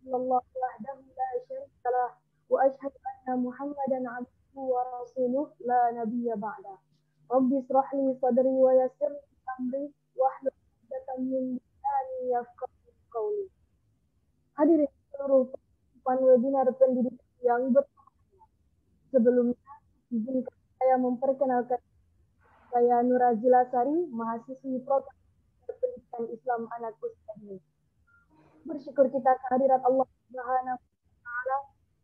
illallah wahdahu la syarika lah wa asyhadu anna Muhammadan abduhu wa rasuluh la nabiyya ba'da. Rabbi israh li sadri wa yassir li amri wahlul 'uqdatam min lisani yafqahu qawli. Hadirin seluruh partisipan webinar pendidikan yang berbahagia. Sebelumnya, izinkan saya memperkenalkan saya Nurazila Sari, mahasiswi program pendidikan Islam anak usia dini. Bersyukur kita kehadirat Allah Subhanahu wa Ta'ala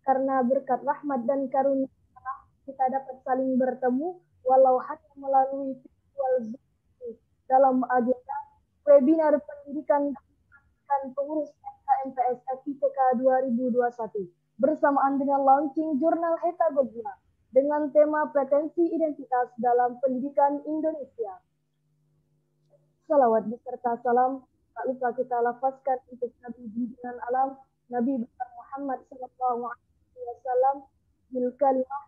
karena berkat rahmat dan karunia kita dapat saling bertemu walau hanya melalui virtual Zoom dalam agenda webinar pendidikan dan pengurus MKMPS FIPK 2021 bersamaan dengan launching jurnal Hetagogia dengan tema pretensi identitas dalam pendidikan Indonesia. Salawat beserta salam tak lupa kita lafazkan untuk Nabi bimbingan alam Nabi besar Muhammad sallallahu alaihi wasallam bil kalimah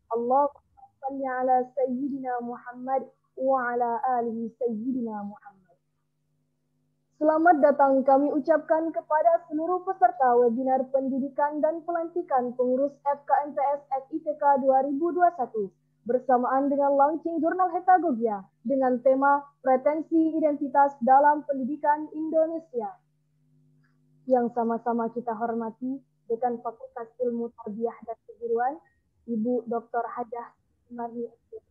Allahumma shalli ala sayyidina Muhammad wa ala alihi sayyidina Muhammad. Selamat datang kami ucapkan kepada seluruh peserta webinar pendidikan dan pelantikan pengurus FKMPS FIPK 2021 bersamaan dengan launching jurnal Hetagogia dengan tema pretensi identitas dalam pendidikan Indonesia. Yang sama-sama kita hormati Dekan Fakultas Ilmu Tarbiyah dan Keguruan, Ibu Dr. Hajah Marni SPP,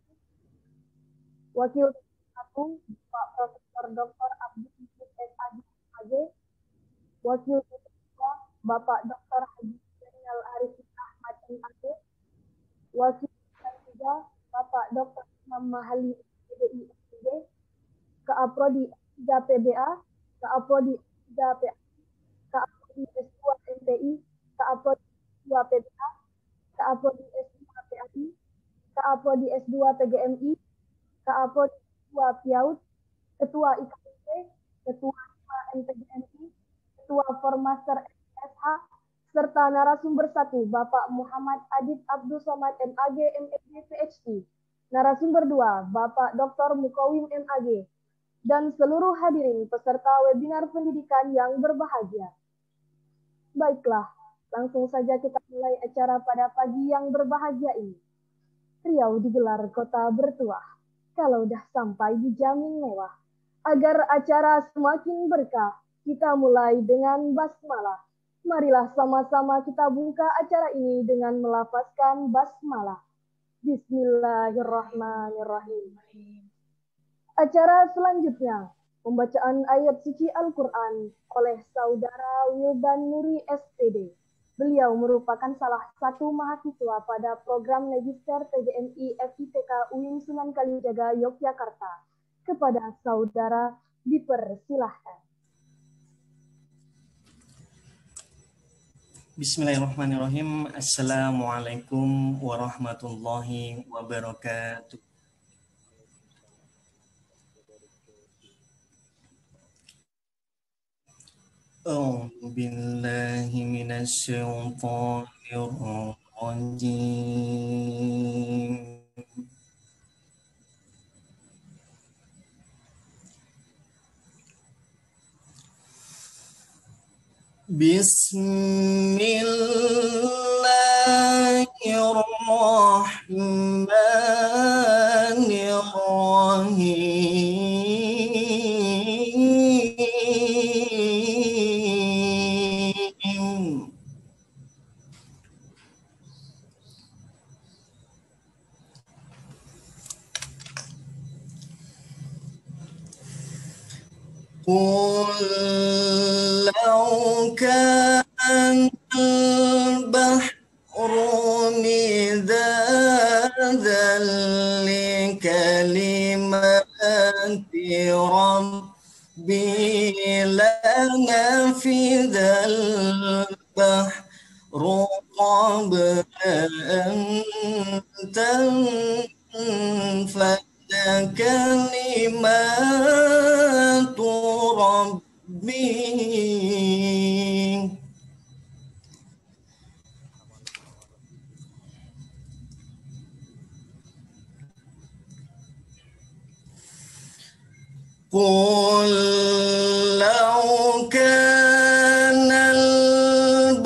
Wakil Ketua Pak Profesor Dr. Abdul Yusuf SAD MAG, Wakil Ketua Bapak Dr. Haji Zainal Arifin Ahmad MAG, Wakil Ketua Bapak Dr. Imam Mahali PDI SPG, Kaaprodi S3 PBA, Kaaprodi S3 PA, Kaaprodi S2 MPI, Kaaprodi S2 PBA, Kaaprodi S2 PAI, Kaaprodi S2 PGMI, Kaaprodi S2 PIAUD, Ketua IKP, Ketua MPGMI, Ketua Formaster SH, serta narasumber 1 Bapak Muhammad Adib Abdul Somad MAG MSc PhD, narasumber 2 Bapak Dr. Mukawim MAG, dan seluruh hadirin peserta webinar pendidikan yang berbahagia. Baiklah, langsung saja kita mulai acara pada pagi yang berbahagia ini. Riau digelar kota bertuah, kalau dah sampai dijamin mewah. Agar acara semakin berkah, kita mulai dengan basmalah. Marilah sama-sama kita buka acara ini dengan melafazkan basmalah. Bismillahirrahmanirrahim. Acara selanjutnya, pembacaan ayat suci Al-Quran oleh Saudara Wildan Nuri SPD. Beliau merupakan salah satu mahasiswa pada program Magister PGMI FIPK UIN Sunan Kalijaga, Yogyakarta. Kepada Saudara dipersilahkan. Bismillahirrahmanirrahim. Assalamualaikum warahmatullahi wabarakatuh. A'udzu billahi minasy syaithanir rajim. Bismillahirrahmanirrahim. قل لو كان البحر مدادا لكلمات ربي لنفد البحر قبل أن تنفد كلمات ربي قل لو كان البحر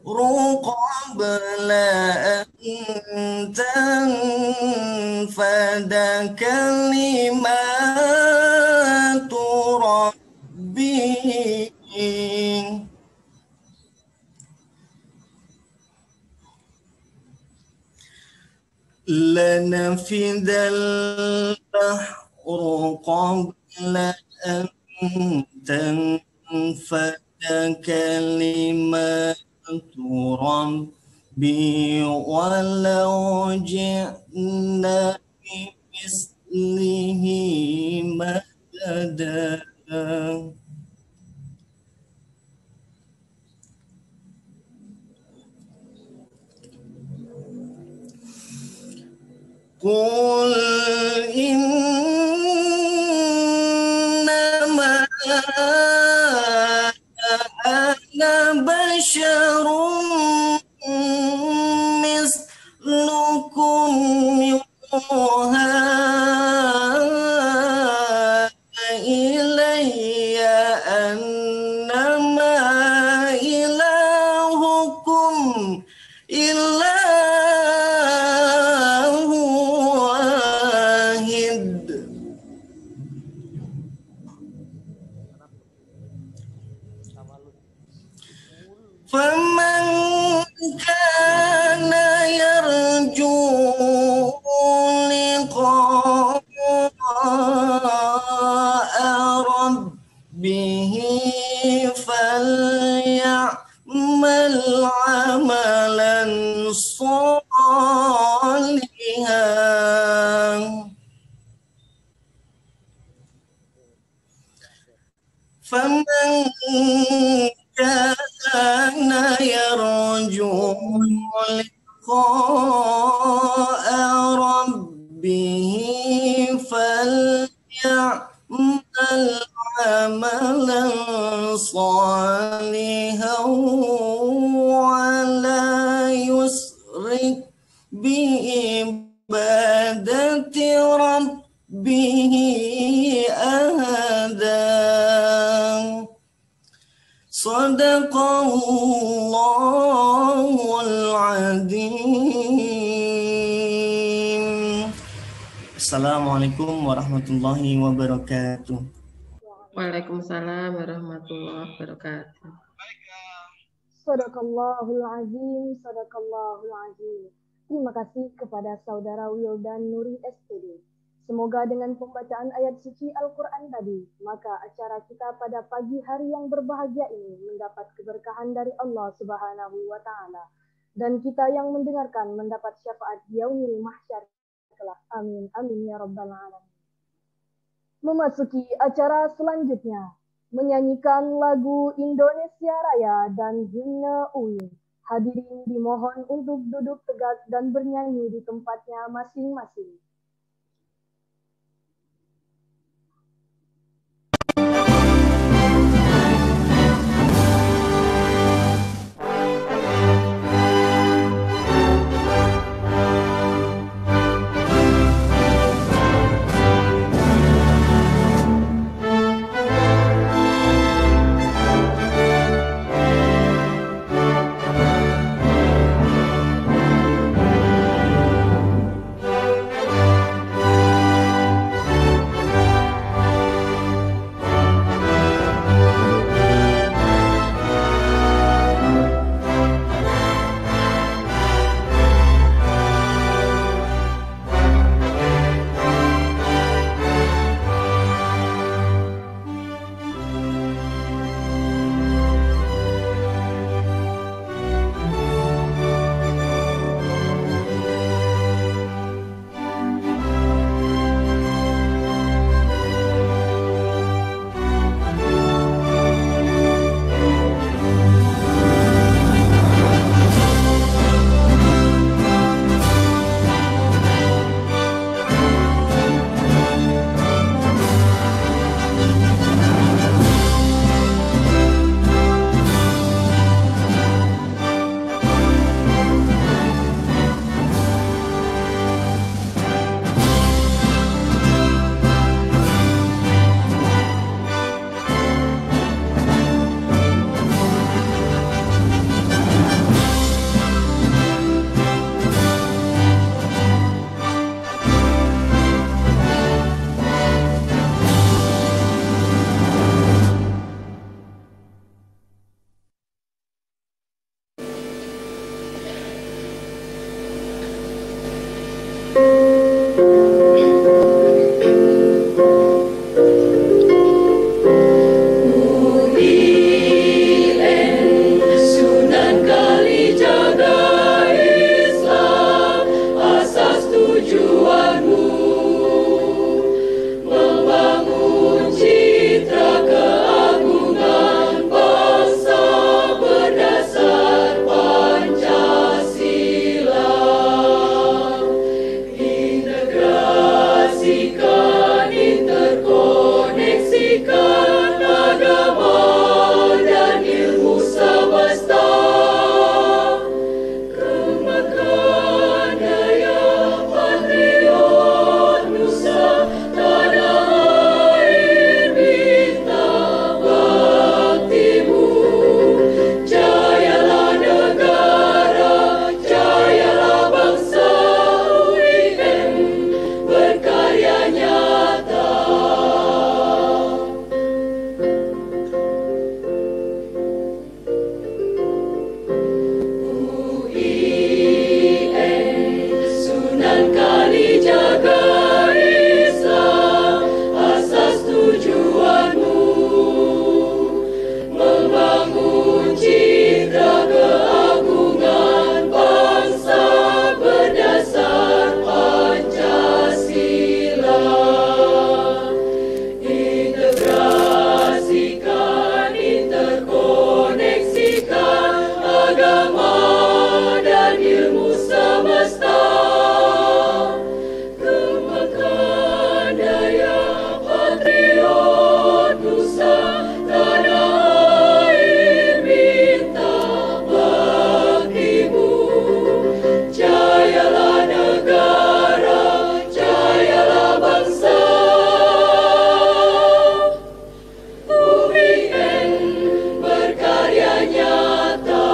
قبل أن تنفد كلمات ربي لنفد البحر قبل أن تنفد كلمات ربي ولو جئنا بمثله مددا. قل إنما أنا بشر مثلكم يوحى إلي أنما إلهكم إله واحد فمن كان يرجو لقاء ربه فليعمل عملا صالحا فمن كان يرجو لقاء ربه فليعمل عملا صالحا ولا يشرك بعبادة ربه أحدا. Sadaqallahul Azim. Assalamualaikum warahmatullahi wabarakatuh. Waalaikumsalam warahmatullahi wabarakatuh. Sadaqallahul Azim, Sadaqallahul Azim. Terima kasih kepada Saudara Wildan Nuri SPD. Semoga dengan pembacaan ayat suci Al-Quran tadi, maka acara kita pada pagi hari yang berbahagia ini mendapat keberkahan dari Allah Subhanahu wa Ta'ala. Dan kita yang mendengarkan mendapat syafaat yaumil mahsyar kelak. Amin, amin ya rabbal alamin. Memasuki acara selanjutnya, menyanyikan lagu Indonesia Raya dan himne UIN. Hadirin dimohon untuk duduk tegak dan bernyanyi di tempatnya masing-masing. agama dan ilmu semesta, kemakan daya patriot Nusa tanah air minta baktimu. Jayalah negara, jayalah bangsa, UIN berkarya nyata.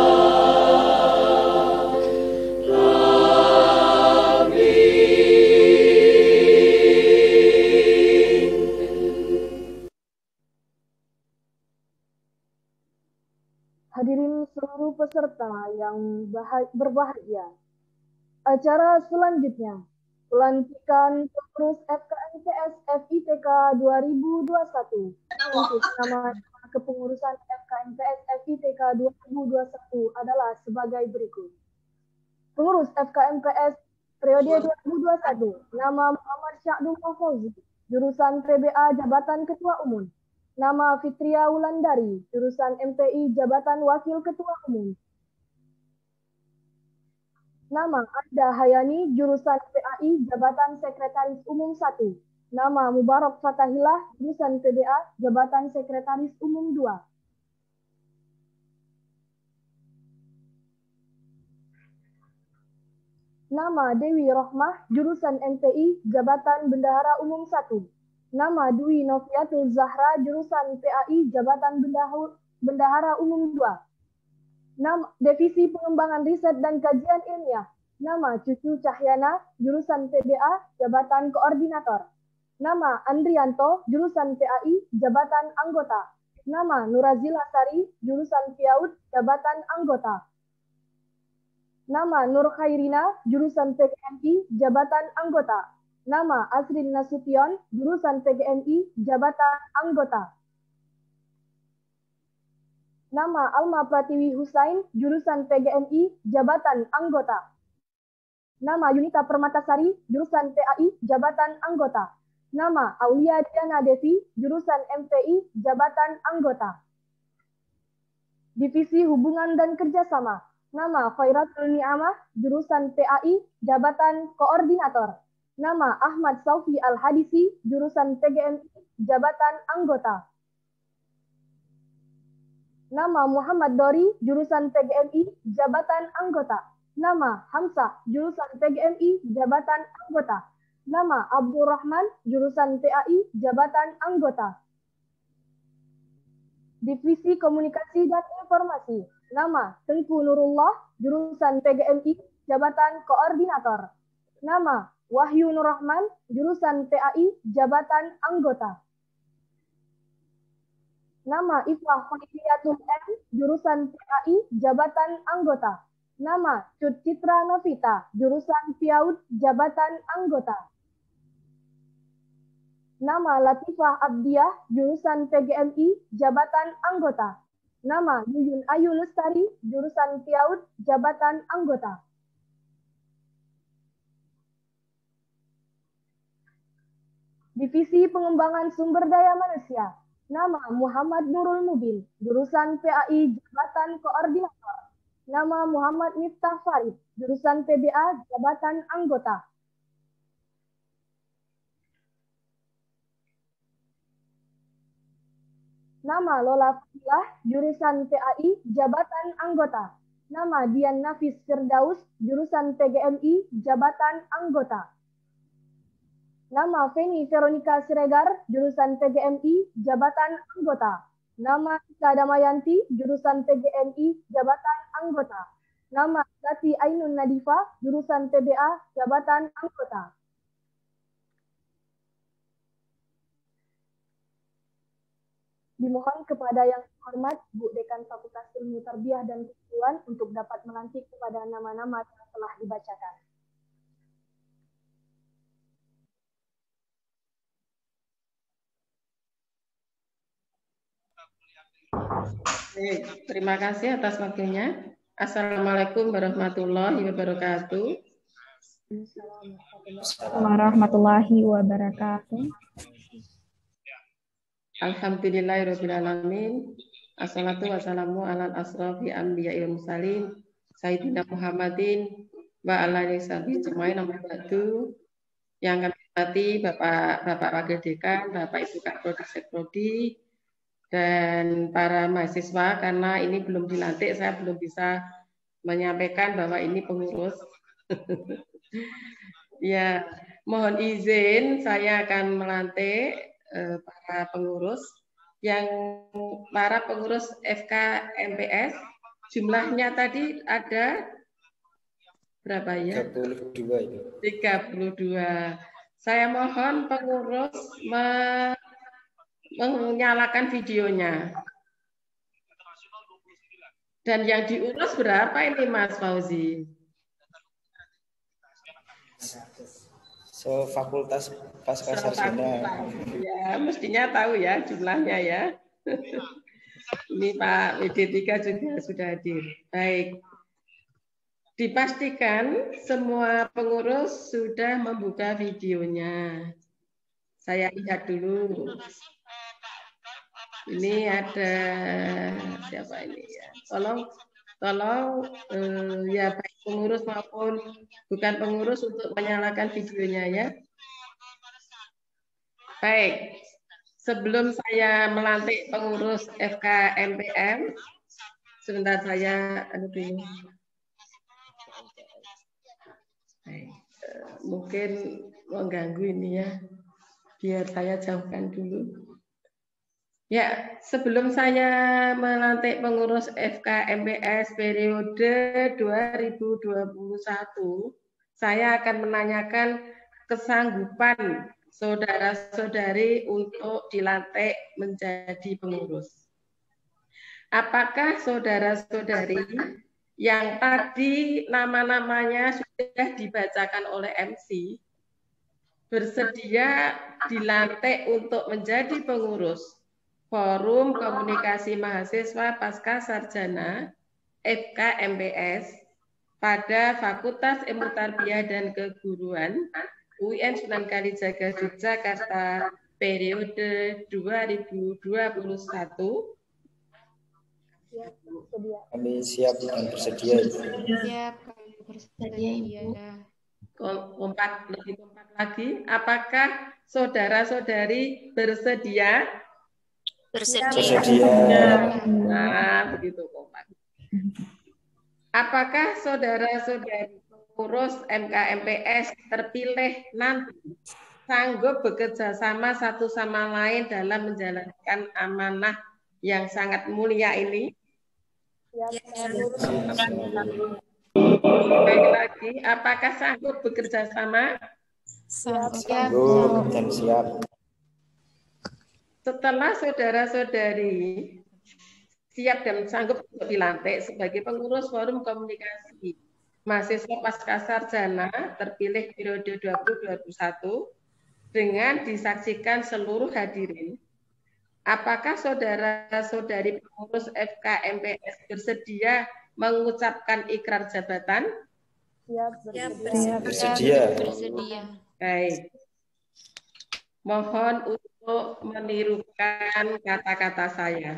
Hadirin seluruh peserta yang berbahagia, acara selanjutnya pelantikan pengurus FKMPS FITK 2021. Untuk nama kepengurusan FKMPS FITK 2021 adalah sebagai berikut. Pengurus FKMPS periode 2021, nama Muhammad Sya'dul Fauzi, jurusan PBA Jabatan Ketua Umum. Nama Fitria Wulandari, jurusan MPI Jabatan Wakil Ketua Umum. Nama Anda Hayani, jurusan PAI Jabatan Sekretaris Umum 1. Nama Mubarak Fatahillah, jurusan PBA Jabatan Sekretaris Umum 2. Nama Dewi Rohmah, jurusan MPI Jabatan Bendahara Umum 1. Nama Dwi Noviatul Zahra, jurusan PAI Jabatan Bendahara Umum 2. Nama Divisi Pengembangan Riset dan Kajian Ilmiah. Nama Cucu Cahyana, jurusan PBA Jabatan Koordinator. Nama Andrianto, jurusan PAI Jabatan Anggota. Nama Nurazila Sari, jurusan PIAUD Jabatan Anggota. Nama Nur Khairina, jurusan PGMI Jabatan Anggota. Nama Asrin Nasution, jurusan PGMI, Jabatan Anggota. Nama Alma Pratiwi Husain, jurusan PGMI, Jabatan Anggota. Nama Yunita Permatasari, jurusan PAI, Jabatan Anggota. Nama Aulia Diana Devi, jurusan MPI, Jabatan Anggota. Divisi Hubungan dan Kerjasama. Nama Khairatul Ni'amah, jurusan PAI, Jabatan Koordinator. Nama Ahmad Saufi Al-Hadisi, jurusan PGMI, Jabatan Anggota. Nama Muhammad Dori, jurusan PGMI, Jabatan Anggota. Nama Hamzah, jurusan PGMI, Jabatan Anggota. Nama Abdul Rahman, jurusan PAI, Jabatan Anggota. Divisi Komunikasi dan Informasi. Nama Tengku Nurullah, jurusan PGMI, Jabatan Koordinator. Nama Wahyu Nur Rahman, jurusan PAI, Jabatan Anggota. Nama Ifah Khonifiatul M, jurusan PAI, Jabatan Anggota. Nama Cut Citra Novita, jurusan PIAUD, Jabatan Anggota. Nama Latifah Abdiah, jurusan PGMI, Jabatan Anggota. Nama Yuyun Ayu Lestari, jurusan PIAUD, Jabatan Anggota. Divisi Pengembangan Sumber Daya Manusia. Nama Muhammad Nurul Mubin, jurusan PAI Jabatan Koordinator. Nama Muhammad Miftah Farid, jurusan PBA Jabatan Anggota. Nama Lola Fadilah, jurusan PAI Jabatan Anggota. Nama Dian Nafis Firdaus, jurusan PGMI Jabatan Anggota. Nama Feni Veronica Siregar, jurusan PGMI, Jabatan Anggota. Nama Ika Damayanti, jurusan PGMI, Jabatan Anggota. Nama Tati Ainun Nadifa, jurusan PBA, Jabatan Anggota. Dimohon kepada yang terhormat Bu Dekan Fakultas Ilmu Tarbiyah dan Kepuluan untuk dapat melantik kepada nama-nama yang telah dibacakan. Baik, terima kasih atas waktunya. Assalamualaikum warahmatullahi wabarakatuh. Warahmatullahi wabarakatuh. Alhamdulillahirrahmanirrahim. Assalatu wassalamu ala asrafi anbiya'il mursalin Sayyidina Muhammadin wa ala alihi ajmain amma ba'du. Yang kami hormati Bapak Wakil Dekan, Bapak Ibu Kak Prodi Sekprodi, dan para mahasiswa, karena ini belum dilantik, saya belum bisa menyampaikan bahwa ini pengurus. Ya, mohon izin saya akan melantik para pengurus. Yang para pengurus FK MPS jumlahnya tadi ada berapa ya? 32 itu. 32. Saya mohon pengurus menyalakan videonya. Dan yang diurus berapa ini Mas Fauzi? Fakultas Pasca Sarjana. Ya, mestinya tahu ya jumlahnya ya. Ini Pak WD3 juga sudah hadir. Baik. Dipastikan semua pengurus sudah membuka videonya. Saya lihat dulu. Ini ada siapa ini ya? Tolong ya baik pengurus maupun bukan pengurus untuk menyalakan videonya ya. Baik, sebelum saya melantik pengurus FK MPM, sebentar saya dulu. Baik, mungkin mengganggu ini ya, biar saya jauhkan dulu. Ya, sebelum saya melantik pengurus FK MPS periode 2021, saya akan menanyakan kesanggupan saudara-saudari untuk dilantik menjadi pengurus. Apakah saudara-saudari yang tadi nama-namanya sudah dibacakan oleh MC bersedia dilantik untuk menjadi pengurus Forum Komunikasi Mahasiswa Pasca Sarjana FK MPS pada Fakultas Ilmu Tarbiyah dan Keguruan UIN Sunan Kalijaga Yogyakarta periode 2021? Kami siap dan bersedia. Siap, kami bersedia. Lebih kompak lagi. Apakah saudara-saudari bersedia? Bersedia. Nah, begitu kompak. Apakah saudara-saudari pengurus MKMPS terpilih nanti sanggup bekerja sama satu sama lain dalam menjalankan amanah yang sangat mulia ini? Sekali lagi, apakah sanggup bekerja sama? Sanggup dan siap. Setelah saudara-saudari siap dan sanggup untuk dilantik sebagai pengurus Forum Komunikasi Mahasiswa Pasca Sarjana terpilih periode 2021 dengan disaksikan seluruh hadirin, apakah saudara-saudari pengurus FK MPS bersedia mengucapkan ikrar jabatan? Bersedia. Baik. Mohon untuk menirukan kata-kata saya.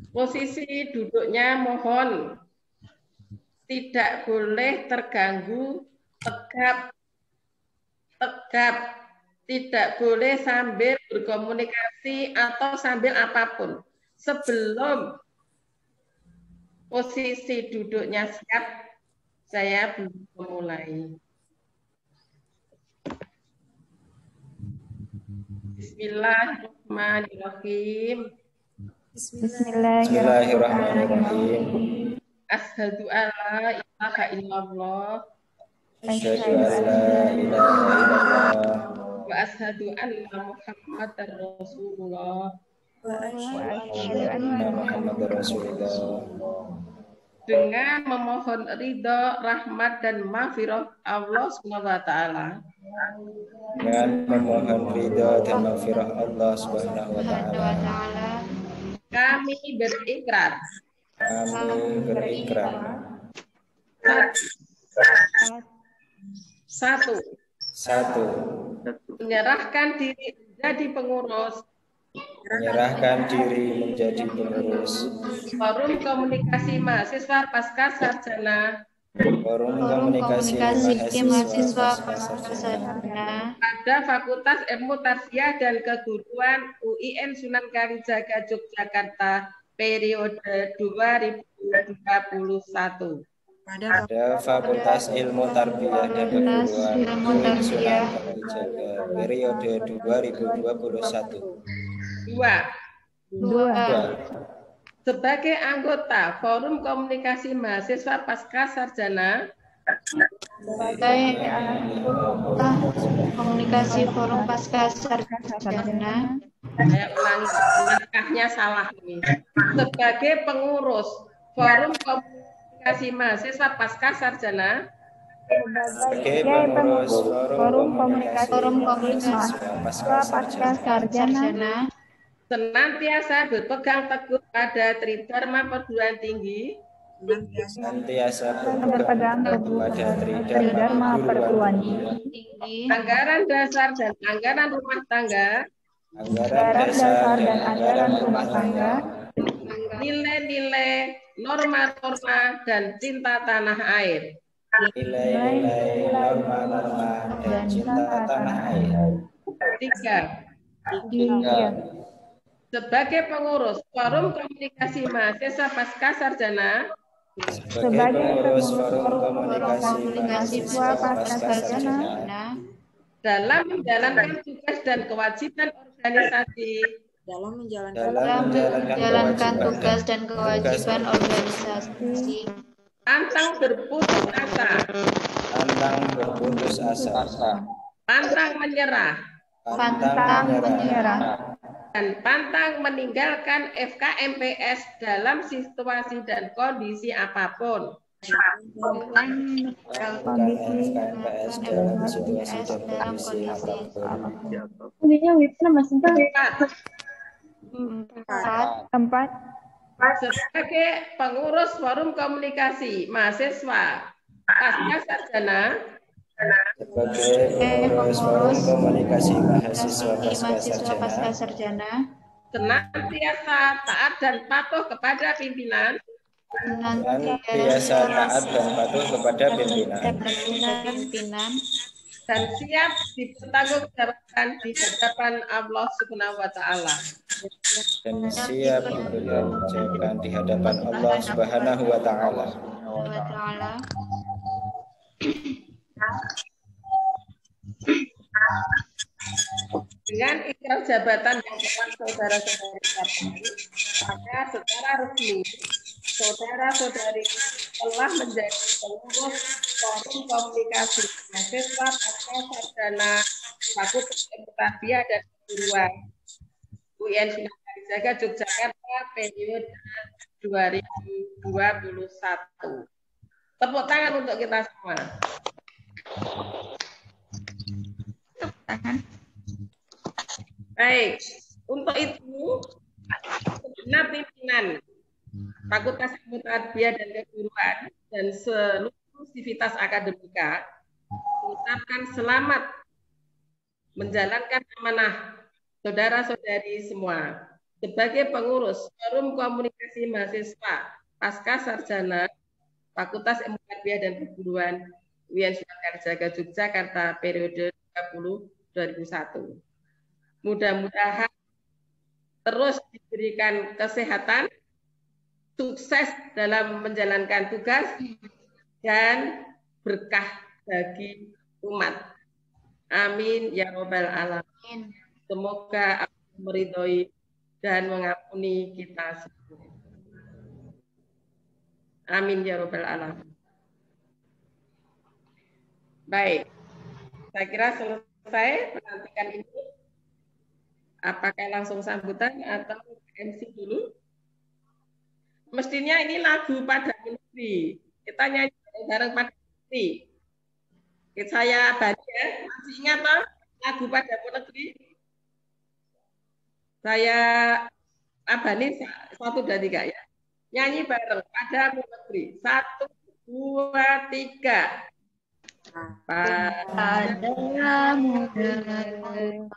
Posisi duduknya mohon tidak boleh terganggu, tegap, tidak boleh sambil berkomunikasi atau sambil apapun. Sebelum posisi duduknya siap, saya belum memulai. Bismillahirrahmanirrahim. Bismillahirrahmanirrahim. Asyhadu an la ilaha illallah Asyhadu an la ilaha illallah wa asyhadu anna Muhammadar Rasulullah. wa asyhadu anna Muhammadar Rasulullah. Dengan memohon ridho, rahmat dan maghfirah Allah Subhanahu wa taala. Dengan memohon ridha dan maghfirah Allah Subhanahu wa taala. Kami berikrar. Satu. Menyerahkan diri menjadi pengurus menyerahkan diri menjadi pengurus Forum Komunikasi Mahasiswa Pasca Sarjana Forum Komunikasi Mahasiswa Pasca Sarjana pada Fakultas Ilmu Tarbiyah dan Keguruan UIN Sunan Kalijaga Yogyakarta periode 2021. pada Fakultas Ilmu Tarbiyah dan Keguruan UIN Sunan Kalijaga periode 2021. 2. Sebagai anggota Forum Komunikasi Mahasiswa Pasca Sarjana Sebagai anggota Komunikasi Forum Pasca Sarjana, saya ulangi, naskahnya salah ini. Sebagai pengurus Forum Komunikasi Mahasiswa Pasca Sarjana sebagai pengurus Forum Komunikasi Mahasiswa Pasca Sarjana senantiasa berpegang teguh pada Tridharma Perguruan Tinggi, senantiasa berpegang teguh pada Tridharma Perguruan Tinggi, anggaran dasar dan anggaran rumah tangga, nilai-nilai, norma-norma, dan cinta tanah air. nilai-nilai, norma-norma, dan cinta tanah air. 3. Sebagai pengurus Forum Komunikasi Mahasiswa Pasca Sarjana sebagai pengurus Forum Komunikasi Mahasiswa Pasca Sarjana dalam menjalankan tugas dan kewajiban organisasi, dalam menjalankan tugas dan kewajiban organisasi, pantang berputus asa, pantang menyerah, dan pantang meninggalkan FKMPS dalam situasi dan kondisi apapun. FKMPS dalam situasi dan kondisi apapun. Tempat Sebagai pengurus Forum Komunikasi Mahasiswa Pasca Sarjana sebagai pengurus Forum Komunikasi Mahasiswa Pasca Sarjana, senantiasa taat dan patuh kepada pimpinan, senantiasa taat dan patuh kepada pimpinan, dan siap dipertanggungjawabkan di hadapan Allah Subhanahu wa Ta'ala. dan siap dipertanggungjawabkan di hadapan Allah Subhanahu wa Ta'ala. Dengan ikrar jabatan yang telah saudara-saudari capai, maka secara resmi saudara-saudari telah menjadi pengurus Forum Komunikasi Mahasiswa Pasca Sarjana Fakultas Ilmu Tarbiyah dan Keguruan UIN Sunan Kalijaga Yogyakarta periode 2021. Tepuk tangan untuk kita semua. Baik, untuk itu segenap pimpinan Fakultas Ilmu Tarbiyah dan Keguruan dan seluruh sivitas akademika mengucapkan selamat menjalankan amanah saudara-saudari semua sebagai pengurus Forum Komunikasi Mahasiswa Pasca Sarjana Fakultas Ilmu Tarbiyah dan Keguruan UIN Sunan Kalijaga Yogyakarta periode 2021. Mudah-mudahan terus diberikan kesehatan, sukses dalam menjalankan tugas, dan berkah bagi umat. Amin ya robbal alamin. Semoga Allah meridhoi dan mengampuni kita semua. Amin ya robbal alamin. Baik, saya kira selesai pelantikan ini. Apakah langsung sambutan atau MC dulu? Mestinya ini lagu Padamu Negeri. Kita nyanyi bareng Padamu Negeri. Saya Bani ya, masih ingat toh lagu Padamu Negeri? Saya Abani 1, 2, 3 ya. Nyanyi bareng Padamu Negeri. 1, 2, 3. Padamu negeri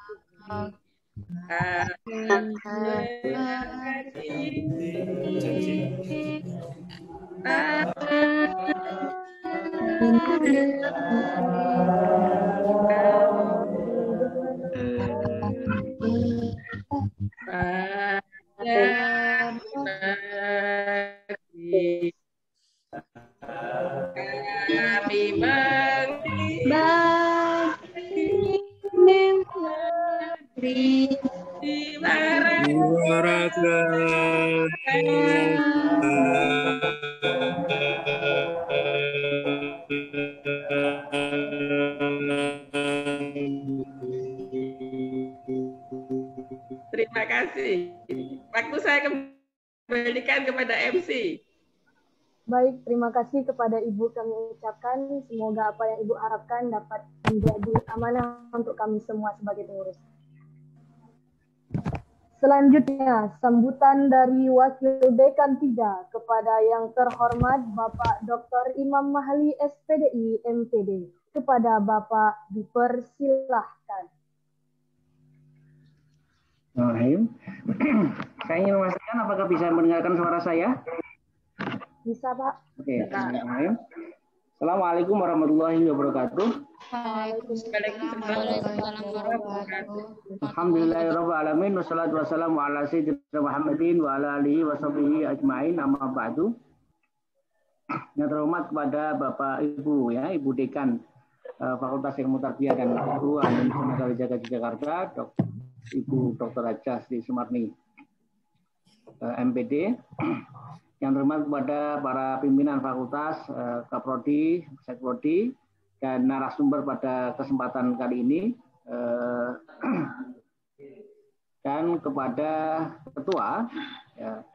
Terima kasih. Waktu saya kembalikan kepada MC. Baik, terima kasih kepada Ibu kami ucapkan. Semoga apa yang Ibu harapkan dapat menjadi amanah untuk kami semua sebagai pengurus. Selanjutnya, sambutan dari Wakil Dekan 3 kepada yang terhormat Bapak Dr. Imam Mahli SPDI MPD. Kepada Bapak dipersilahkan. Saya ingin memastikan apakah bisa mendengarkan suara saya? Bisa, Pak. Oke. Assalamualaikum warahmatullahi wabarakatuh. Alhamdulillahirrahmanirrahim. Wassalatu wassalamu ala sayyidina Muhammadin wa ala alihi wa sahbihi ajma'in, amma ba'du. Yang terhormat kepada Bapak Ibu ya, Ibu Dekan Fakultas Ilmu Tarbiyah dan Keguruan Universitas Kalijaga Jakarta, Ibu Dr. Haja Sri Sumarni MPD. Yang terhormat kepada para pimpinan fakultas, Kaprodi, Sekprodi, dan narasumber pada kesempatan kali ini, dan kepada Ketua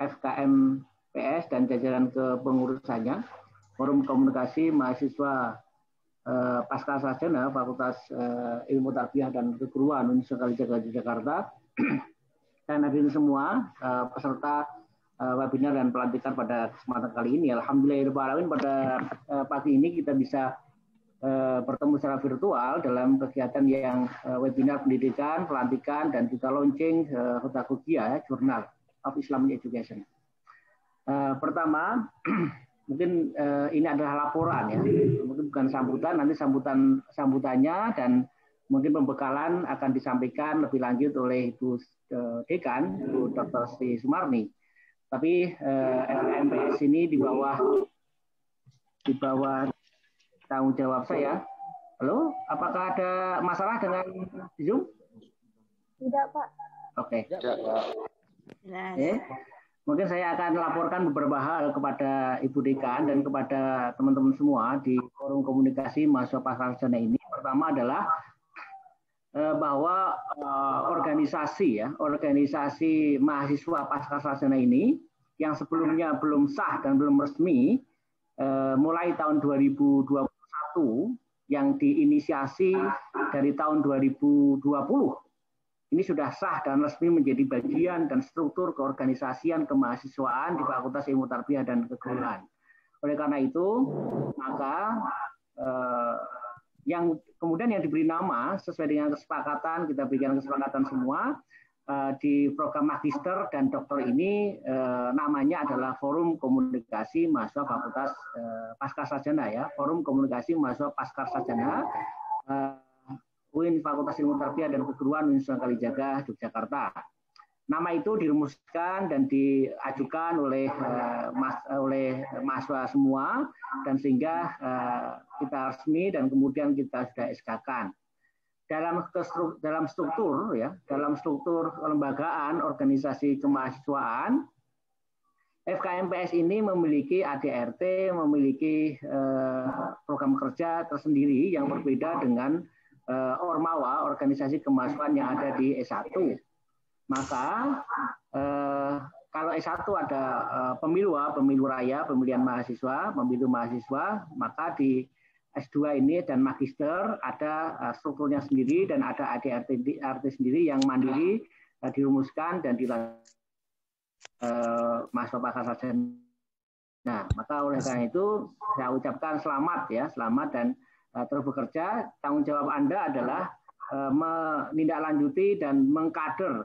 FKM PS dan jajaran kepengurusannya, Forum Komunikasi Mahasiswa Pasca Sarjana Fakultas Ilmu Tarbiyah dan Keguruan Universitas Kalijaga Jakarta, dan hadirin semua peserta webinar dan pelantikan pada kesempatan kali ini. Alhamdulillahirrahmanirrahim, pada pagi ini kita bisa bertemu secara virtual dalam kegiatan yang webinar pendidikan, pelantikan, dan juga launching Hudagogia, Journal of Islamic Education. Pertama, mungkin ini adalah laporan ya, mungkin bukan sambutan, nanti sambutannya dan mungkin pembekalan akan disampaikan lebih lanjut oleh Ibu Dekan, Ibu Dr. Sri Sumarni. Tapi MPS ini di bawah tanggung jawab saya. Halo, apakah ada masalah dengan Zoom? Tidak, Pak. Oke. Mungkin saya akan laporkan beberapa hal kepada Ibu Dekan dan kepada teman-teman semua di forum komunikasi mahasiswa pasca sarjana ini. Pertama adalah bahwa organisasi mahasiswa pasca sarjana ini yang sebelumnya belum sah dan belum resmi, mulai tahun 2021 yang diinisiasi dari tahun 2020 ini sudah sah dan resmi menjadi bagian dan struktur keorganisasian kemahasiswaan di Fakultas Ilmu Tarbiyah dan Keguruan. Oleh karena itu, maka yang kemudian yang diberi nama sesuai dengan kesepakatan, kita berikan kesepakatan semua di program magister dan doktor ini, namanya adalah Forum Komunikasi Mahasiswa Fakultas Pasca Sarjana ya, Forum Komunikasi Mahasiswa Pasca Sarjana UIN Fakultas Ilmu Tarbiyah dan Keguruan Universitas Kalijaga Yogyakarta. Nama itu dirumuskan dan diajukan oleh mahasiswa semua, dan sehingga kita resmi dan kemudian kita sudah SK-kan. Dalam struktur kelembagaan organisasi kemahasiswaan, FKMPS ini memiliki ADRT, memiliki program kerja tersendiri yang berbeda dengan Ormawa, organisasi kemahasiswaan yang ada di S1. Maka kalau S1 ada pemilu raya, pemilihan mahasiswa, pemilu mahasiswa, maka di S2 ini dan magister ada strukturnya sendiri dan ada ADRT sendiri yang mandiri, dirumuskan dan mahasiswa pasca sarjana. Nah, maka oleh karena itu saya ucapkan selamat ya, selamat dan terus bekerja. Tanggung jawab Anda adalah menindaklanjuti dan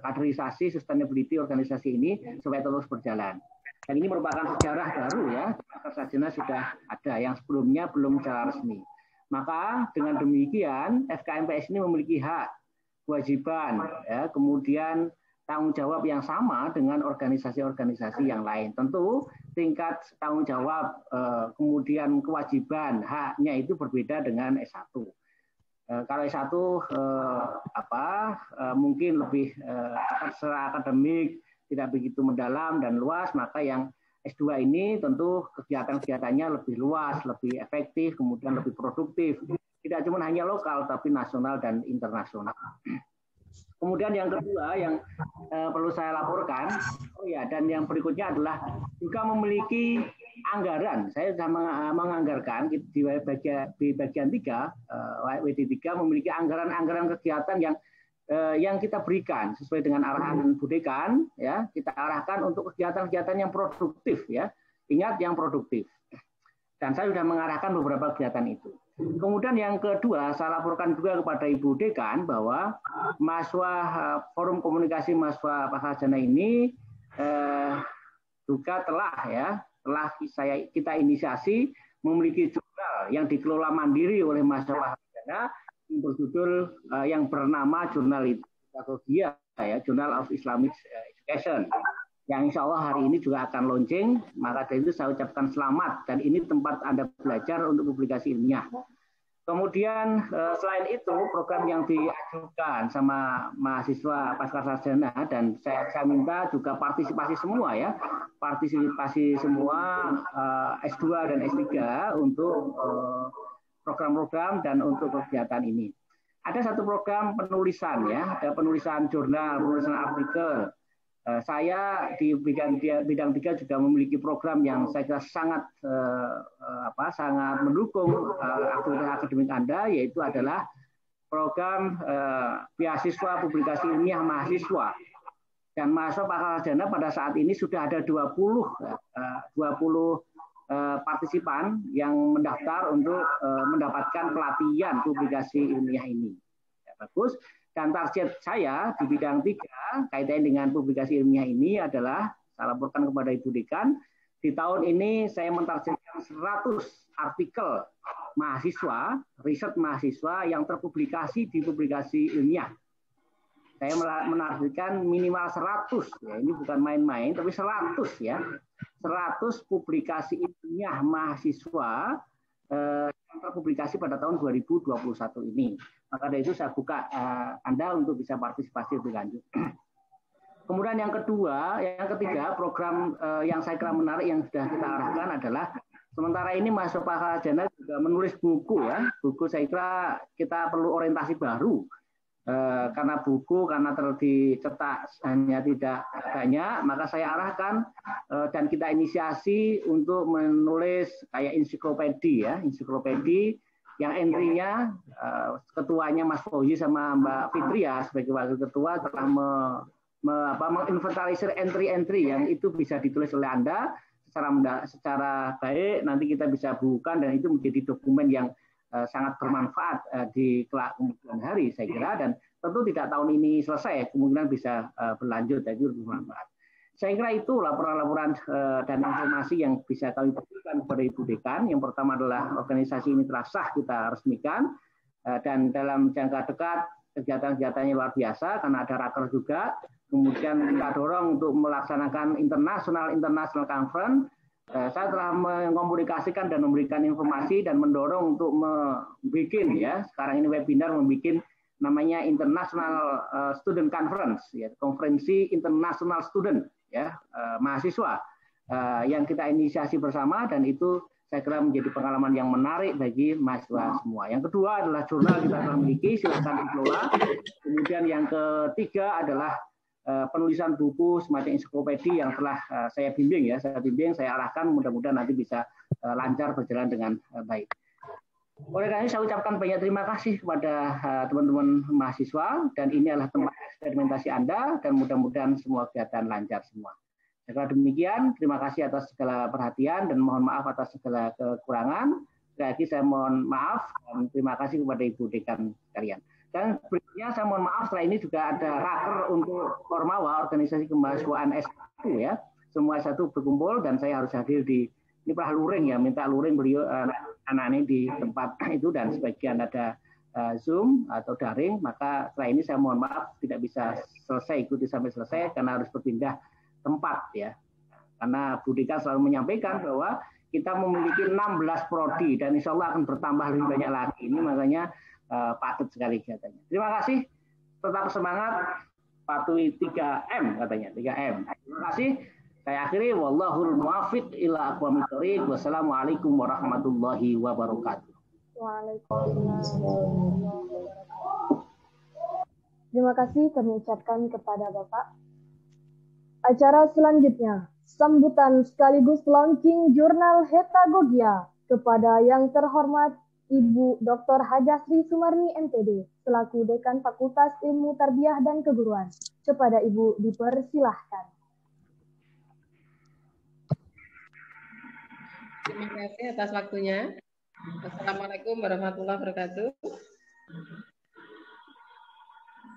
kaderisasi sustainability organisasi ini supaya terus berjalan. Dan ini merupakan sejarah baru ya, sarjana sudah ada yang sebelumnya belum secara resmi. Maka dengan demikian FKMPS ini memiliki hak, kewajiban, ya, kemudian tanggung jawab yang sama dengan organisasi-organisasi yang lain. Tentu tingkat tanggung jawab, kemudian kewajiban, haknya itu berbeda dengan S1. Kalau S1 mungkin lebih secara akademik, tidak begitu mendalam dan luas, maka yang S2 ini tentu kegiatan-kegiatannya lebih luas, lebih efektif, kemudian lebih produktif. Tidak cuma hanya lokal, tapi nasional dan internasional. Kemudian yang kedua yang perlu saya laporkan, dan yang berikutnya adalah juga memiliki anggaran. Saya sudah menganggarkan di bagian 3, WD3 memiliki anggaran kegiatan yang kita berikan sesuai dengan arahan Bu Dekan, ya, kita arahkan untuk kegiatan-kegiatan yang produktif, ya. Ingat yang produktif. Dan saya sudah mengarahkan beberapa kegiatan itu. Kemudian yang kedua, saya laporkan juga kepada Ibu Dekan bahwa mahasiswa Forum Komunikasi Mahasiswa Pascasarjana ini juga telah kita inisiasi memiliki jurnal yang dikelola mandiri oleh mahasiswa Pascasarjana berjudul yang bernama Jurnal Pedagogia, ya, Journal of Islamic Education, yang insya Allah hari ini juga akan launching. Maka dari itu saya ucapkan selamat, dan ini tempat Anda belajar untuk publikasi ilmiah. Kemudian selain itu program yang diajukan sama mahasiswa Pascasarjana, dan saya minta juga partisipasi semua, ya, partisipasi semua S2 dan S3 untuk program-program dan untuk kegiatan ini. Ada satu program penulisan, ya, ada penulisan jurnal, penulisan artikel. Saya di bidang 3 juga memiliki program yang saya kira sangat mendukung aktivitas akademik Anda, yaitu adalah program beasiswa publikasi ilmiah mahasiswa. Dan mahasiswa Pascasarjana pada saat ini sudah ada 20 partisipan yang mendaftar untuk mendapatkan pelatihan publikasi ilmiah ini. Ya, bagus. Dan target saya di bidang 3 kaitannya dengan publikasi ilmiah ini adalah, saya laporkan kepada Ibu Dekan, di tahun ini saya mentargetkan 100 artikel mahasiswa, riset mahasiswa yang terpublikasi di publikasi ilmiah. Saya menargetkan minimal 100, ya, ini bukan main-main, tapi 100, ya. 100 publikasi ilmiah mahasiswa yang terpublikasi pada tahun 2021 ini. Maka dari itu saya buka Anda untuk bisa partisipasi lebih lanjut. Kemudian yang ketiga, program yang saya kira menarik yang sudah kita arahkan adalah sementara ini mahasiswa Pascasarjana juga menulis buku, ya. Buku saya kira kita perlu orientasi baru. Karena dicetak hanya tidak banyak, maka saya arahkan dan kita inisiasi untuk menulis kayak ensiklopedi, ya, ensiklopedi yang entry-nya ketuanya Mas Fauzi sama Mbak Fitria sebagai wakil ketua telah menginventarisir entry-entry yang itu bisa ditulis oleh Anda secara baik, nanti kita bisa bukukan dan itu menjadi dokumen yang sangat bermanfaat di kemudian hari, saya kira, dan tentu tidak tahun ini selesai, kemungkinan bisa berlanjut, jadi lebih bermanfaat. Saya kira itu laporan-laporan dan informasi yang bisa kami berikan kepada Ibu Dekan. Yang pertama adalah organisasi ini telah sah kita resmikan, dan dalam jangka dekat kegiatan-kegiatannya luar biasa karena ada raker juga. Kemudian kita dorong untuk melaksanakan international conference. Saya telah mengkomunikasikan dan memberikan informasi dan mendorong untuk membuat, ya, sekarang ini webinar membuat namanya International Student Conference, ya, konferensi international student, ya, mahasiswa yang kita inisiasi bersama, dan itu saya kira menjadi pengalaman yang menarik bagi mahasiswa semua. Yang kedua adalah jurnal kita telah miliki, silakan dikelola. Kemudian yang ketiga adalah penulisan buku semacam ensiklopedi yang telah saya bimbing, ya, saya arahkan, mudah-mudahan nanti bisa lancar berjalan dengan baik. Oleh karena itu saya ucapkan banyak terima kasih kepada teman-teman mahasiswa, dan ini adalah tempat eksperimentasi Anda, dan mudah-mudahan semua kegiatan lancar semua. Saya demikian, terima kasih atas segala perhatian dan mohon maaf atas segala kekurangan. Sekali lagi saya mohon maaf dan terima kasih kepada Ibu Dekan sekalian. Dan berikutnya saya mohon maaf, setelah ini juga ada raker untuk Ormawa, organisasi kemahasiswaan S1 ya. Semua S1 berkumpul dan saya harus hadir di ini Pak Luring ya, minta Luring beliau anak ini di tempat itu dan sebagian ada Zoom atau daring, maka setelah ini saya mohon maaf tidak bisa selesai ikuti sampai selesai karena harus berpindah tempat ya. Karena Bu Dika selalu menyampaikan bahwa kita memiliki 16 prodi dan insya Allah akan bertambah lebih banyak lagi. Ini makanya padat sekali katanya. Terima kasih, tetap semangat, patuhi 3M katanya, 3M. Terima kasih. Saya akhiri, wallahul muwaffiq ila aqwamit thoriq. Wassalamualaikum warahmatullahi wabarakatuh. Terima kasih kami ucapkan kepada Bapak. Acara selanjutnya, sambutan sekaligus launching jurnal Hetagogia kepada yang terhormat Ibu Dr. Hajah Sri Sumarni MPD, selaku Dekan Fakultas Ilmu Tarbiyah dan Keguruan. Kepada Ibu dipersilahkan. Terima kasih atas waktunya. Assalamualaikum warahmatullahi wabarakatuh.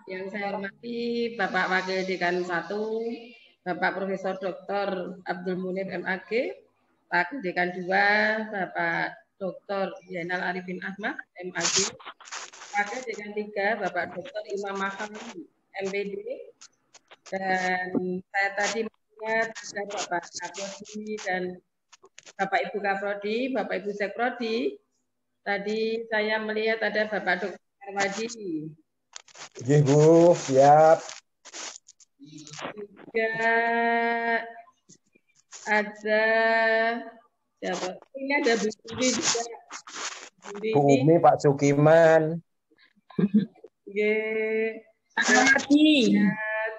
Yang saya hormati Bapak Wakil Dekan 1, Bapak Profesor Dr. Abdul Munir MAG, Wakil Dekan 2, Bapak Dr. Zainal Arifin Ahmad MAG, Wakil Dekan 3, Bapak Dr. Imam Mahfud MPD, dan saya tadi melihat ada Bapak Kaprodi dan Bapak Ibu Kaprodi, Bapak Ibu Sekrodi. Tadi saya melihat ada Bapak Dr. Karwadi. Oke, Bu, siap. Juga ada siapa? Ini ada Bu Umi juga. Bu Umi, Pak Sukiman.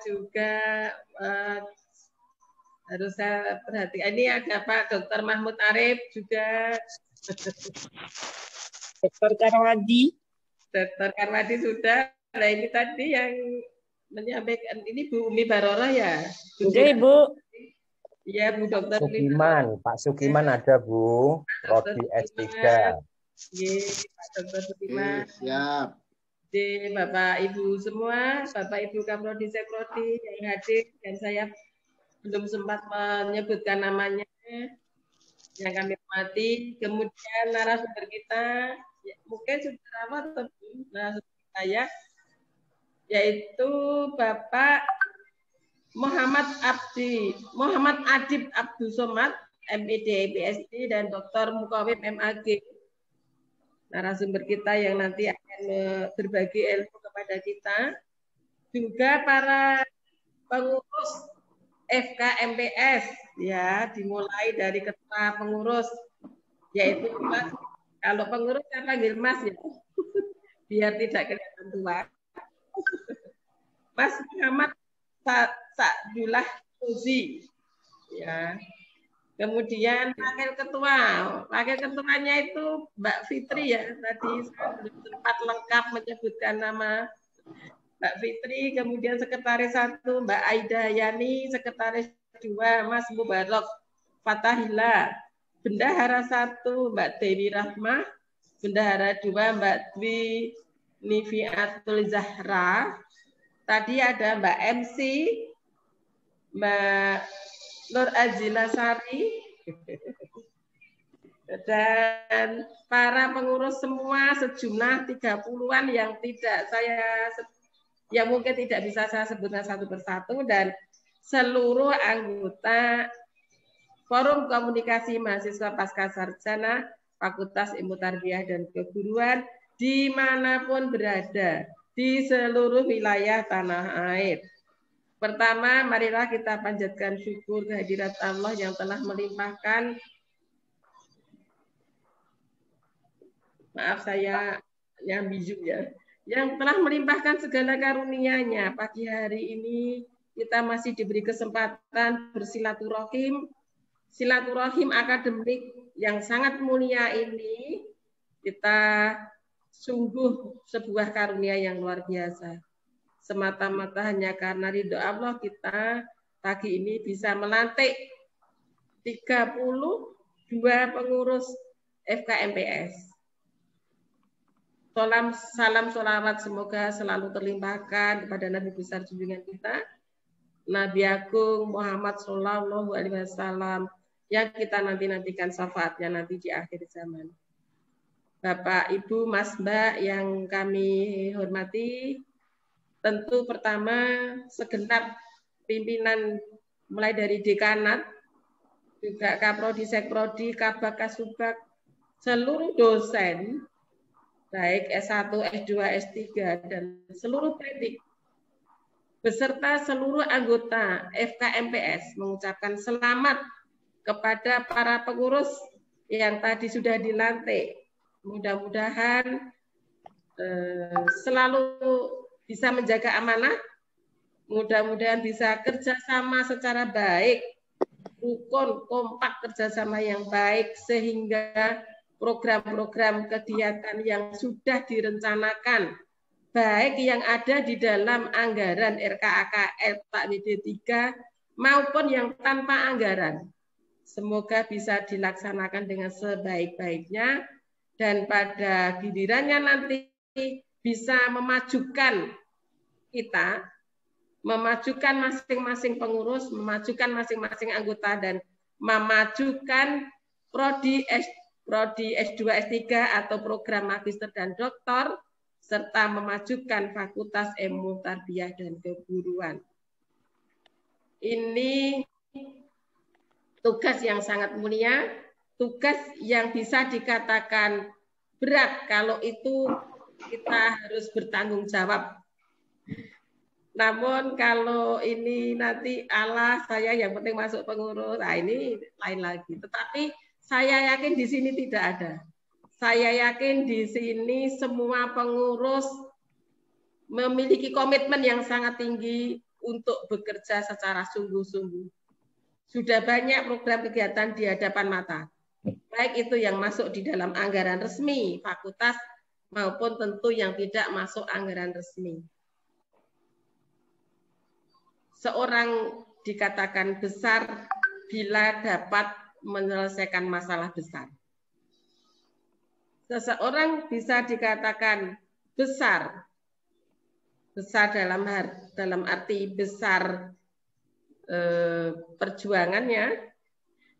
Juga harus saya perhatikan. Ini ada Pak Dr. Mahmud Arif juga. Dr. Karwadi. Dr. Karwadi sudah. Nah ini tadi yang menyampaikan ini Bu Umi Barora ya. Oke, Bu. Iya, Bu Dr. Sukiman, Pak Sukiman ada, Bu. Prodi S3. Iya, Pak Dr. Sukiman. Siap. Di Bapak Ibu semua, Bapak Ibu Kaprodi Sekrodi yang hadir, dan saya belum sempat menyebutkan namanya yang kami hormati. Kemudian narasumber kita, ya, mungkin sudah lama atau narasumber saya, yaitu Bapak Muhammad Adib Abdul Somad, MPD, PhD, dan Dr. Mukawim MAG. Narasumber kita yang nanti akan berbagi ilmu kepada kita. Juga para pengurus FKMPS, ya, dimulai dari ketua pengurus, yaitu Mas. Kalau pengurus saya panggil Mas ya, biar tidak kelihatan tua. Mas Muhammad Sa'dullah Fuzi, ya. Kemudian wakil ketuanya itu Mbak Fitri ya, tadi saya belum sempat lengkap menyebutkan nama Mbak Fitri. Kemudian sekretaris 1 Mbak Aida Yani, sekretaris 2 Mas Mubarok Fatahila, bendahara 1 Mbak Dewi Rahmah, bendahara 2 Mbak Dwi Nifiatul Zahra. Tadi ada Mbak MC, Mbak Nur Azila Sari, dan para pengurus semua sejumlah 30-an yang mungkin tidak bisa saya sebutkan satu persatu, dan seluruh anggota Forum Komunikasi Mahasiswa Pascasarjana Fakultas Ilmu Tarbiyah dan Keguruan dimanapun berada di seluruh wilayah tanah air. Pertama, marilah kita panjatkan syukur kehadirat Allah yang telah melimpahkan, maaf saya yang bijou ya, yang telah melimpahkan segala karunia-Nya. Pagi hari ini kita masih diberi kesempatan bersilaturahim, silaturahim akademik yang sangat mulia ini, kita sungguh sebuah karunia yang luar biasa. Semata-mata hanya karena ridho Allah kita pagi ini bisa melantik 32 pengurus FKMPS. Salam sholawat semoga selalu terlimpahkan kepada Nabi besar junjungan kita, Nabi Agung Muhammad Sallallahu Alaihi Wasallam, yang kita nantikan syafaatnya nanti di akhir zaman. Bapak, Ibu, Mas, Mbak yang kami hormati, tentu pertama segenap pimpinan mulai dari dekanat, juga Kaprodi, Sekprodi, Kabak, Kasubag, seluruh dosen, baik S1, S2, S3, dan seluruh pendidik, beserta seluruh anggota FKMPS mengucapkan selamat kepada para pengurus yang tadi sudah dilantik. Mudah-mudahan selalu bisa menjaga amanah, mudah-mudahan bisa kerjasama secara baik, rukun, kompak kerjasama yang baik, sehingga program-program kegiatan yang sudah direncanakan, baik yang ada di dalam anggaran RKAKL Pak WD 3 maupun yang tanpa anggaran, semoga bisa dilaksanakan dengan sebaik-baiknya, dan pada gilirannya nanti bisa memajukan kita, memajukan masing-masing pengurus, memajukan masing-masing anggota, dan memajukan prodi S2, S3 atau program magister dan doktor, serta memajukan fakultas ilmu tarbiyah dan keguruan. Ini tugas yang sangat mulia, tugas yang bisa dikatakan berat kalau itu kita harus bertanggung jawab. Namun kalau ini nanti Allah saya yang penting masuk pengurus, nah ini lain lagi. Tetapi saya yakin di sini tidak ada. Saya yakin di sini semua pengurus memiliki komitmen yang sangat tinggi untuk bekerja secara sungguh-sungguh. Sudah banyak program kegiatan di hadapan mata. Baik itu yang masuk di dalam anggaran resmi fakultas maupun tentu yang tidak masuk anggaran resmi. Seorang dikatakan besar bila dapat menyelesaikan masalah besar. Seseorang bisa dikatakan besar dalam arti besar perjuangannya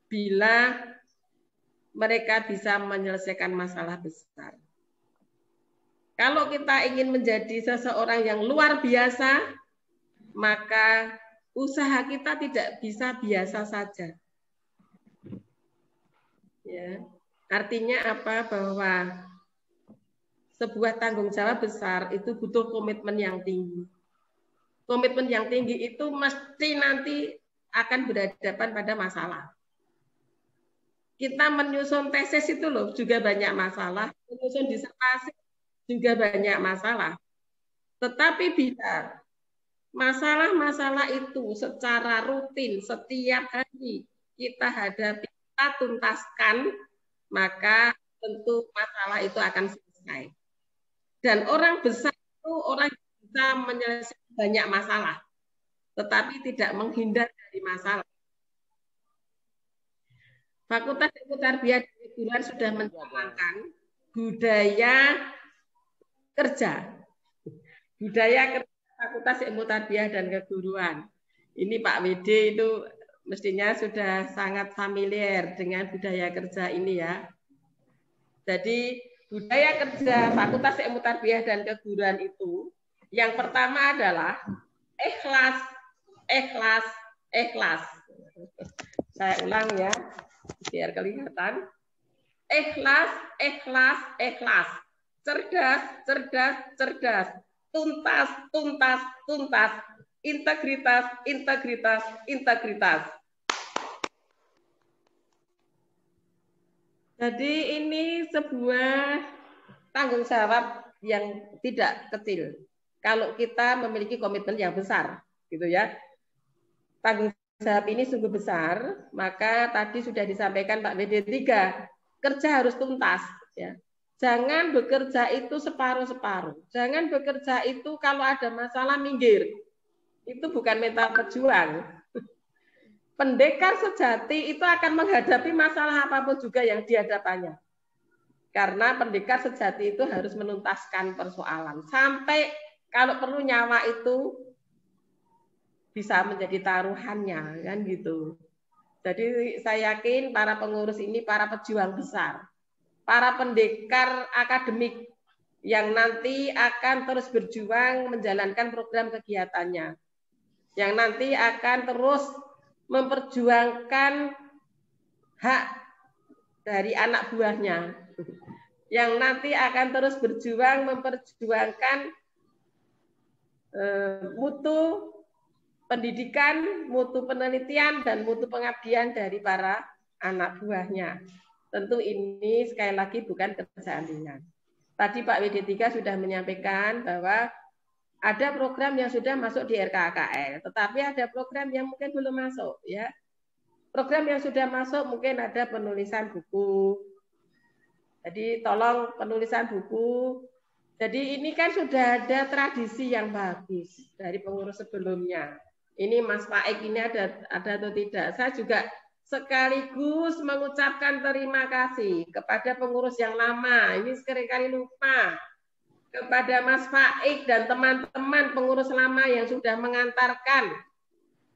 bila mereka bisa menyelesaikan masalah besar. Kalau kita ingin menjadi seseorang yang luar biasa, maka usaha kita tidak bisa biasa saja. Ya, artinya apa? Bahwa sebuah tanggung jawab besar itu butuh komitmen yang tinggi. Komitmen yang tinggi itu mesti nanti akan berhadapan pada masalah. Kita menyusun tesis itu loh juga banyak masalah, menyusun disertasi juga banyak masalah. Tetapi bila masalah-masalah itu secara rutin setiap hari kita hadapi, kita tuntaskan, maka tentu masalah itu akan selesai. Dan orang besar itu orang yang bisa menyelesaikan banyak masalah, tetapi tidak menghindar dari masalah. Fakultas Ilmu Tarbiyah dan Keguruan sudah mencanangkan budaya kerja. Budaya kerja Fakultas Ilmu Tarbiyah dan Keguruan. Ini Pak WD itu mestinya sudah sangat familiar dengan budaya kerja ini ya. Jadi budaya kerja Fakultas Ilmu Tarbiyah dan Keguruan itu yang pertama adalah ikhlas, ikhlas, ikhlas. Saya ulang ya, biar kelihatan. Ikhlas, ikhlas, ikhlas. Cerdas, cerdas, cerdas. Tuntas, tuntas, tuntas. Integritas, integritas, integritas. Jadi ini sebuah tanggung jawab yang tidak kecil. Kalau kita memiliki komitmen yang besar, gitu ya. Tanggung jawab ini sungguh besar, maka tadi sudah disampaikan Pak WD 3, kerja harus tuntas. Ya. Jangan bekerja itu separuh-separuh. Jangan bekerja itu kalau ada masalah minggir. Itu bukan mental pejuang. Pendekar sejati itu akan menghadapi masalah apapun juga yang dihadapannya. Karena pendekar sejati itu harus menuntaskan persoalan. Sampai kalau perlu nyawa itu bisa menjadi taruhannya, kan gitu. Jadi saya yakin para pengurus ini para pejuang besar, para pendekar akademik yang nanti akan terus berjuang menjalankan program kegiatannya, yang nanti akan terus memperjuangkan hak dari anak buahnya, yang nanti akan terus berjuang memperjuangkan mutu pendidikan, mutu penelitian, dan mutu pengabdian dari para anak buahnya. Tentu ini sekali lagi bukan kerjaan ringan. Tadi Pak WD3 sudah menyampaikan bahwa ada program yang sudah masuk di RKKL, tetapi ada program yang mungkin belum masuk. Ya, program yang sudah masuk mungkin ada penulisan buku. Jadi tolong penulisan buku. Jadi ini kan sudah ada tradisi yang bagus dari pengurus sebelumnya. Ini Mas Faik ini ada atau tidak? Saya juga sekaligus mengucapkan terima kasih kepada pengurus yang lama. Ini seringkali lupa. Kepada Mas Faik dan teman-teman pengurus lama yang sudah mengantarkan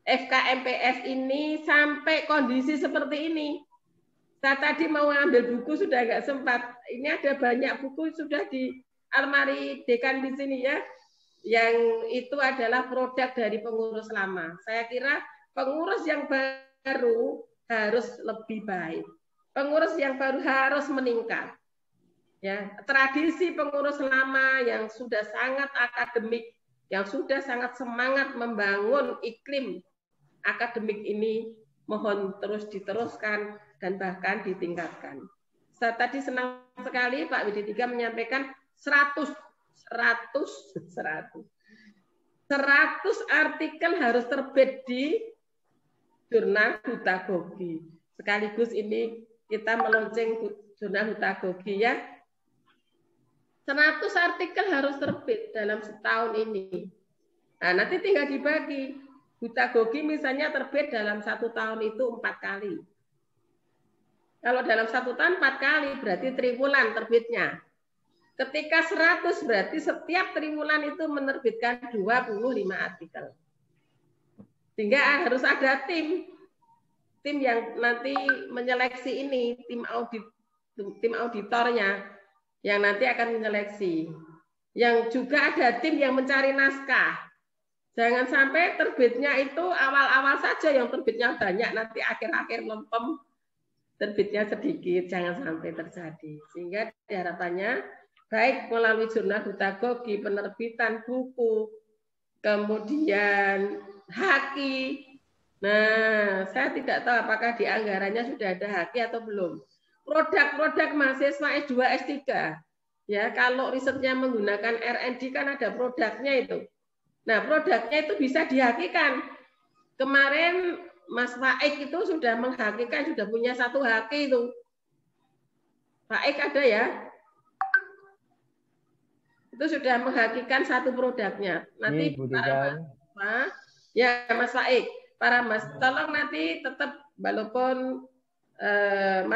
FKMPS ini sampai kondisi seperti ini. Saya tadi mau ambil buku sudah nggak sempat. Ini ada banyak buku sudah di almari dekan di sini ya. Yang itu adalah produk dari pengurus lama. Saya kira pengurus yang baru harus lebih baik. Pengurus yang baru harus meningkat. Ya, tradisi pengurus lama yang sudah sangat akademik, yang sudah sangat semangat membangun iklim akademik ini mohon terus diteruskan dan bahkan ditingkatkan. Saya tadi senang sekali Pak WD3 menyampaikan 100 artikel harus terbit di jurnal Hutagogi. Sekaligus ini kita melonceng jurnal Hutagogi ya. 100 artikel harus terbit dalam setahun ini. Nah, nanti tinggal dibagi. Hutagogi misalnya terbit dalam 1 tahun itu 4 kali. Kalau dalam 1 tahun 4 kali berarti triwulan terbitnya. Ketika 100 berarti setiap triwulan itu menerbitkan 25 artikel. Sehingga harus ada tim yang nanti menyeleksi ini, tim auditornya yang nanti akan menyeleksi. Yang juga ada tim yang mencari naskah. Jangan sampai terbitnya itu awal-awal saja yang terbitnya banyak, nanti akhir-akhir lempem terbitnya sedikit, jangan sampai terjadi. Sehingga harapannya baik melalui jurnal Hutagogi, penerbitan buku, kemudian haki. Nah, saya tidak tahu apakah di anggarannya sudah ada haki atau belum. Produk-produk mahasiswa S2, S3. Ya, kalau risetnya menggunakan R&D kan ada produknya itu. Nah, produknya itu bisa dihakikan. Kemarin Mas Faik itu sudah menghakikan, sudah punya 1 haki itu. Faik ada ya? Itu sudah menghakikan 1 produknya. Nanti para Mas, ya Mas Faik, para Mas, tolong nanti tetap walaupun Mas